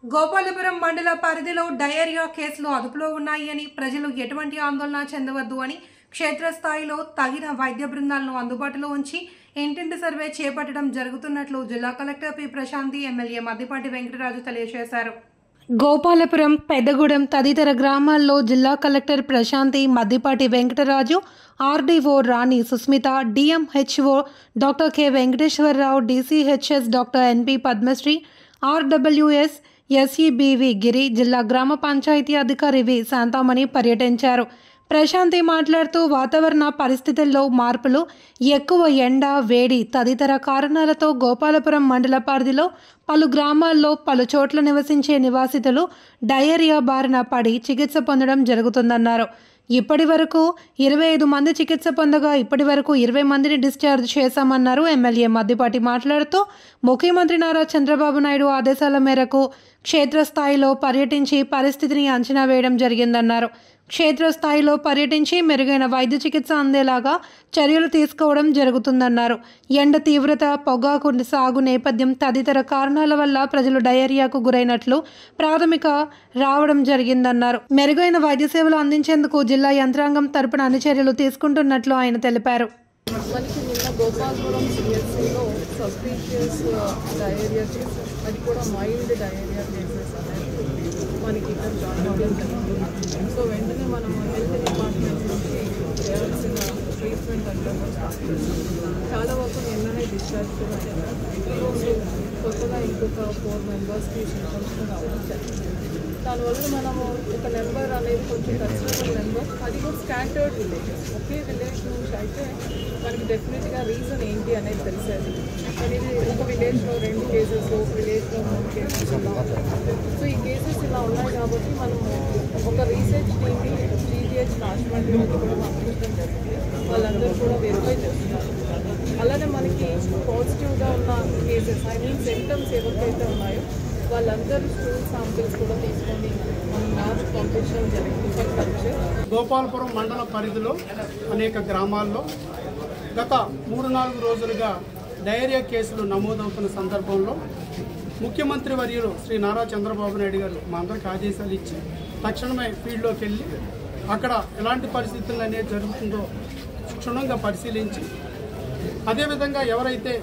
గోపాలపురం మండల పరిధిలో డయేరియా కేసులు అదుపులో ఉన్నాయని ప్రజలు ఎటువంటి ఆందోళన చెందవద్దు అని క్షేత్రస్థాయిలో తగిన వైద్య బృందాలను అందుబాటులో ఉంచి ఇంటింటి సర్వే చేపట్టడం జరుగుతున్నట్లు జిల్లా collector P Prashanthi MLA Maddipati Venkataraju తెలియజేశారు. గోపాలపురం, పెద్దగూడెం తదితర గ్రామాల్లో జిల్లా collector Prashanthi, Maddipati Venkataraju, RDO Rani Susmitha, DMHO doctor K Venkateswara Rao, DCHS doctor NP Padmasri, RWS SE BV Giri, జిల్లా గ్రామ పంచాయతీ అధికారి వి శాంతామణి పర్యటించారు. ప్రశాంతి మాట్లాడుతూ వాతావరణ పరిస్థితుల్లో మార్పులు, ఎక్కువ ఎండ, వేడి తదితర కారణాలతో గోపాలపురం మండల పరిధిలో పలు గ్రామాల్లో పలు చోట్ల నివసించే నివాసితులు డయేరియా బారిన పడి చికిత్స పొందడం జరుగుతుందన్నారు. ఇప్పటి వరకు 25 మంది చికిత్స పొందగా ఇప్పటి వరకు 20 మందిని డిశ్చార్జ్ చేశామన్నారు. ఎమ్మెల్యే మద్దిపాటి మాట్లాడుతూ ముఖ్యమంత్రి నారా చంద్రబాబు నాయుడు ఆదేశాల మేరకు క్షేత్రస్థాయిలో పర్యటించి పరిస్థితిని అంచనా వేయడం జరిగిందన్నారు. క్షేత్రస్థాయిలో పర్యటించి మెరుగైన వైద్య చికిత్స అందేలాగా చర్యలు తీసుకోవడం జరుగుతుందన్నారు. ఎండ తీవ్రత, పొగాకు సాగు నేపథ్యం తదితర కారణాల వల్ల ప్రజలు డయేరియాకు గురైనట్లు ప్రాథమిక రావడం జరిగిందన్నారు. మెరుగైన వైద్య సేవలు అందించేందుకు జిల్లా యంత్రాంగం తరపున అన్ని చర్యలు తీసుకుంటున్నట్లు ఆయన తెలిపారు. మనకి నిన్న గోపాలపురం సిఎస్సిలో సస్పీషియస్ డయేరియా కేసెస్, అది కూడా మైల్డ్ డయేరియా కేసెస్ అనేది మనకి ఇక్కడ జాయిన్ అవ్వడం జరిగింది. సో వెంటనే మనం హెల్త్ డిపార్ట్మెంట్ నుంచి చేయాల్సిన ట్రీట్మెంట్ అంతా స్టార్ట్ చేస్తాం. చాలా వరకు నిన్ననే డిశ్చార్జ్ కూడా అయ్యారు. ఈరోజు కొత్తగా ఇంకొక 4 మెంబర్స్కి సింటమ్స్ రావడం జరిగింది. దానివల్ల మనము ఒక నెంబర్ అనేది కొంచెం కన్సిడరబుల్ నెంబర్, అది కూడా స్కాటర్డ్ విలేజెస్, ఒకే విలేజ్ నుంచి అయితే మనకి డెఫినెట్గా రీజన్ ఏంటి అనేది తెలిసేది. కానీ ఇది ఒక విలేజ్లో 2 కేసెస్, ఒక విలేజ్లో 3 కేసెస్ ఇలా ఉన్నాయి. సో ఈ కేసెస్ ఇలా ఉన్నాయి కాబట్టి మనము ఒక రీసెర్చ్ టీమ్ని జీజీహెచ్ రాజమండ్రి నుంచి కూడా పంపించడం జరిగింది. వాళ్ళందరూ కూడా వెరిఫై చేస్తున్నారు. అలానే మనకి పాజిటివ్గా ఉన్న కేసెస్, సిమ్టమ్స్ ఎవరికైతే ఉన్నాయో వాళ్ళందరూ స్టూల్ శాంపిల్స్ కూడా తీసుకొని మనం ల్యాబ్కి పంపించడం జరిగింది. గోపాలపురం మండల పరిధిలో అనేక గ్రామాల్లో గత 3-4 రోజులుగా డయేరియా కేసులు నమోదవుతున్న సందర్భంలో ముఖ్యమంత్రి వర్యులు శ్రీ నారా చంద్రబాబు నాయుడు గారు మా అందరికి ఆదేశాలు ఇచ్చి తక్షణమే ఫీల్డ్లోకి వెళ్ళి అక్కడ ఎలాంటి పరిస్థితులు అనేది జరుగుతుందో క్షుణ్ణంగా పరిశీలించి, అదేవిధంగా ఎవరైతే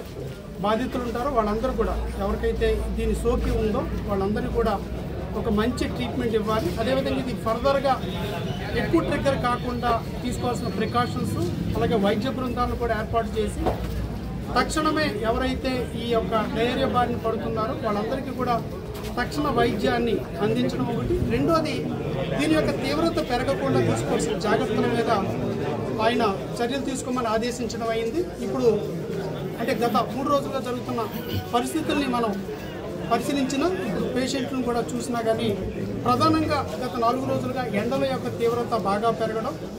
బాధితులు ఉంటారో వాళ్ళందరూ కూడా, ఎవరికైతే దీని సోకి ఉందో వాళ్ళందరినీ కూడా ఒక మంచి ట్రీట్మెంట్ ఇవ్వాలి. అదేవిధంగా ఇది ఫర్దర్గా ఎక్కువ ట్రిగ్గర్ కాకుండా తీసుకోవాల్సిన ప్రికాషన్స్, అలాగే వైద్య బృందాలను కూడా ఏర్పాటు చేసి తక్షణమే ఎవరైతే ఈ యొక్క డయేరియా బారిన పడుతున్నారో వాళ్ళందరికీ కూడా తక్షణ వైద్యాన్ని అందించడం ఒకటి. రెండోది, దీని యొక్క తీవ్రత పెరగకుండా తీసుకోవాల్సిన జాగ్రత్తల మీద ఆయన చర్యలు తీసుకోమని ఆదేశించడం అయింది. ఇప్పుడు అంటే గత 3 రోజులుగా జరుగుతున్న పరిస్థితుల్ని మనం పరిశీలించిన, ఇప్పుడు పేషెంట్లను కూడా చూసినా కానీ ప్రధానంగా గత 4 రోజులుగా ఎండల యొక్క తీవ్రత బాగా పెరగడం,